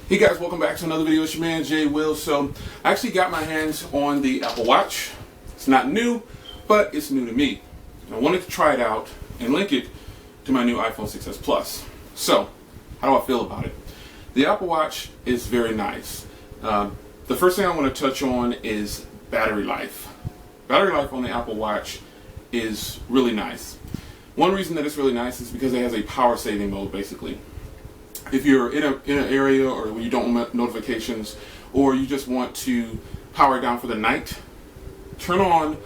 Hey guys, welcome back to another video. It's your man Jay Will. So I actually got my hands on the Apple Watch. It's not new, but it's new to me. I wanted to try it out and link it to my new iPhone 6s Plus. So how do I feel about it? The Apple Watch is very nice. The first thing I want to touch on is battery life. Battery life on the Apple Watch is really nice. One reason that it's really nice is because it has a power saving mode basically. If you're in an area or when you don't want notifications or you just want to power down for the night, turn on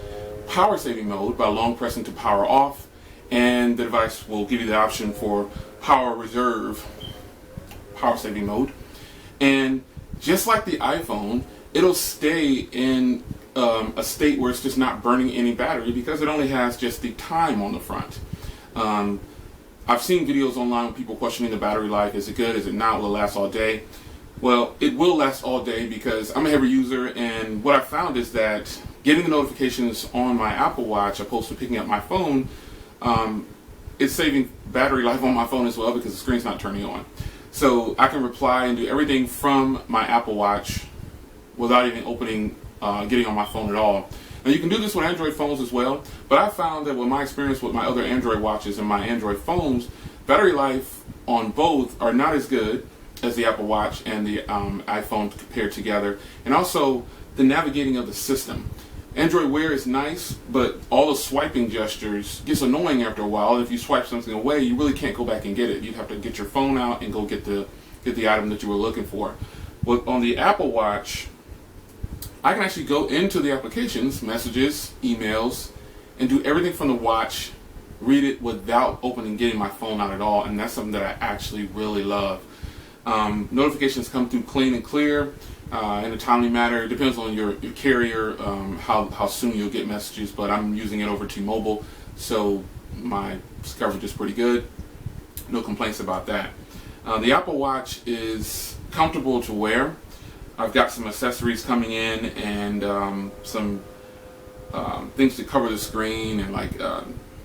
power saving mode by long pressing to power off, and the device will give you the option for power reserve power saving mode. And just like the iPhone, it'll stay in a state where it's just not burning any battery because it only has just the time on the front. I've seen videos online with people questioning the battery life. Is it good? Is it not? Will it last all day? Well, it will last all day because I'm a heavy user, and what I found is that getting the notifications on my Apple Watch opposed to picking up my phone, it's saving battery life on my phone as well because the screen's not turning on. So I can reply and do everything from my Apple Watch without even getting on my phone at all. Now you can do this with Android phones as well, but I found that with my experience with my other Android watches and my Android phones, battery life on both are not as good as the Apple Watch and the iPhone compared together, and also the navigating of the system. Android Wear is nice, but all the swiping gestures gets annoying after a while. If you swipe something away, you really can't go back and get it. You'd have to get your phone out and go get the item that you were looking for. But on the Apple Watch, I can actually go into the applications, messages, emails, and do everything from the watch, read it without getting my phone out at all, and that's something that I actually really love. Notifications come through clean and clear in a timely manner. It depends on your carrier, how soon you'll get messages, but I'm using it over T-Mobile, so my coverage is pretty good. No complaints about that. The Apple Watch is comfortable to wear. I've got some accessories coming in and some things to cover the screen and like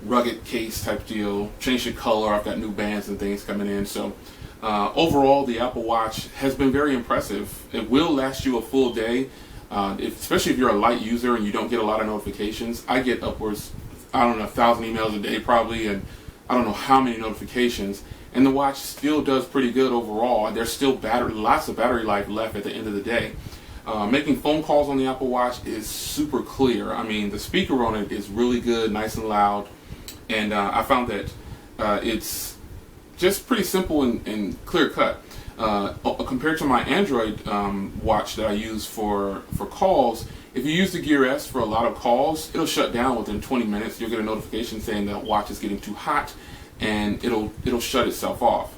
rugged case type deal. Change the color. I've got new bands and things coming in. So overall, the Apple Watch has been very impressive. It will last you a full day, especially if you're a light user and you don't get a lot of notifications. I get upwards, 1,000 emails a day probably, and I don't know how many notifications. And the watch still does pretty good overall, and there's still lots of battery life left at the end of the day. Making phone calls on the Apple Watch is super clear. I mean, the speaker on it is really good, nice and loud, and I found that it's just pretty simple and clear cut. Compared to my Android watch that I use for calls, if you use the Gear S for a lot of calls, it'll shut down within 20 minutes. You'll get a notification saying the watch is getting too hot, and it'll shut itself off.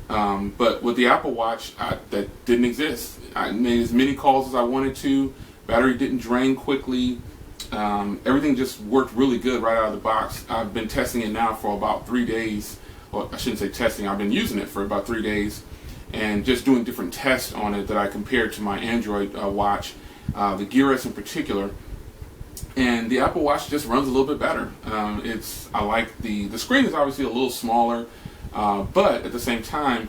But with the Apple Watch, that didn't exist. I made as many calls as I wanted to. Battery didn't drain quickly. Everything just worked really good right out of the box. I've been testing it now for about 3 days. Well, I shouldn't say testing. I've been using it for about 3 days and just doing different tests on it that I compared to my Android watch, the Gear S in particular. And the Apple Watch just runs a little bit better. I like the screen is obviously a little smaller, but at the same time,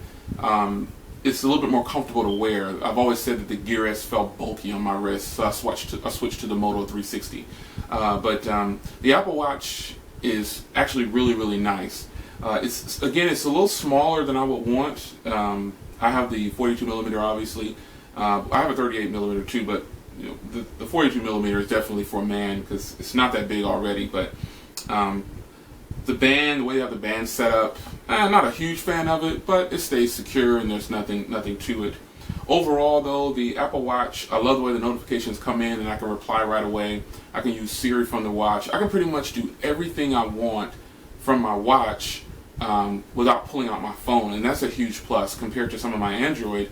it's a little bit more comfortable to wear. I've always said that the Gear S felt bulky on my wrist, so I switched to the Moto 360. But the Apple Watch is actually really, really nice. It's a little smaller than I would want. I have the 42 millimeter, obviously. I have a 38 millimeter too, but the 42 millimeter is definitely for a man because it's not that big already. But the way they have the band set up, I'm not a huge fan of it, but it stays secure and there's nothing to it. Overall, though, the Apple Watch, I love the way the notifications come in and I can reply right away. I can use Siri from the watch. I can pretty much do everything I want from my watch without pulling out my phone, and that's a huge plus compared to some of my Android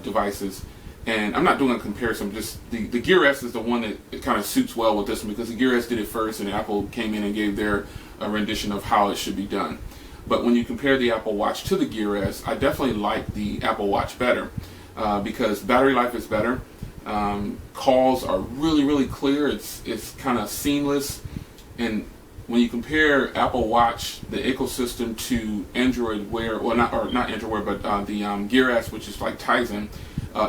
devices. And I'm not doing a comparison, just the Gear S is the one that it kind of suits well with this one because the Gear S did it first and Apple came in and gave their rendition of how it should be done. But when you compare the Apple Watch to the Gear S, I definitely like the Apple Watch better because battery life is better. Calls are really, really clear. It's kind of seamless. And when you compare Apple Watch, the ecosystem, to Android Wear, or not Android Wear, but the Gear S, which is like Tizen,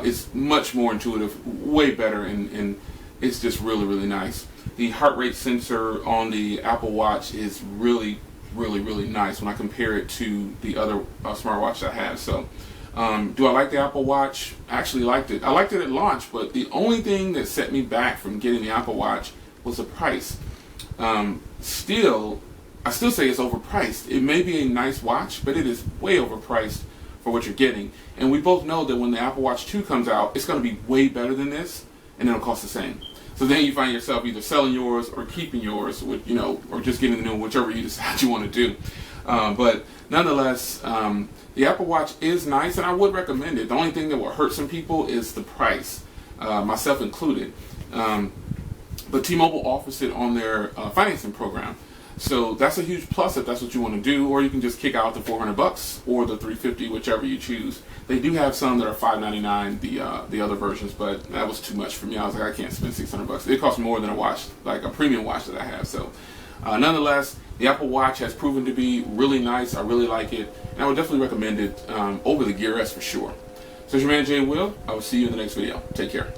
it's much more intuitive, way better, and it's just really, really nice. The heart rate sensor on the Apple Watch is really, really, really nice when I compare it to the other smartwatch I have. So, do I like the Apple Watch? I actually liked it. I liked it at launch, but the only thing that set me back from getting the Apple Watch was the price. I still say it's overpriced. It may be a nice watch, but it is way overpriced for what you're getting. And we both know that when the Apple Watch 2 comes out, it's going to be way better than this, and it'll cost the same. So then you find yourself either selling yours or keeping yours, with, or just getting the new one, whichever you decide you want to do. But nonetheless, the Apple Watch is nice, and I would recommend it. The only thing that will hurt some people is the price, myself included. But T-Mobile offers it on their financing program. So that's a huge plus if that's what you want to do, or you can just kick out the $400 or the $350, whichever you choose. They do have some that are $599, the other versions, but that was too much for me. I was like, I can't spend $600. It costs more than a watch, like a premium watch that I have. So nonetheless, the Apple Watch has proven to be really nice. I really like it, and I would definitely recommend it over the Gear S for sure. So it's your man Jay Will. I will see you in the next video. Take care.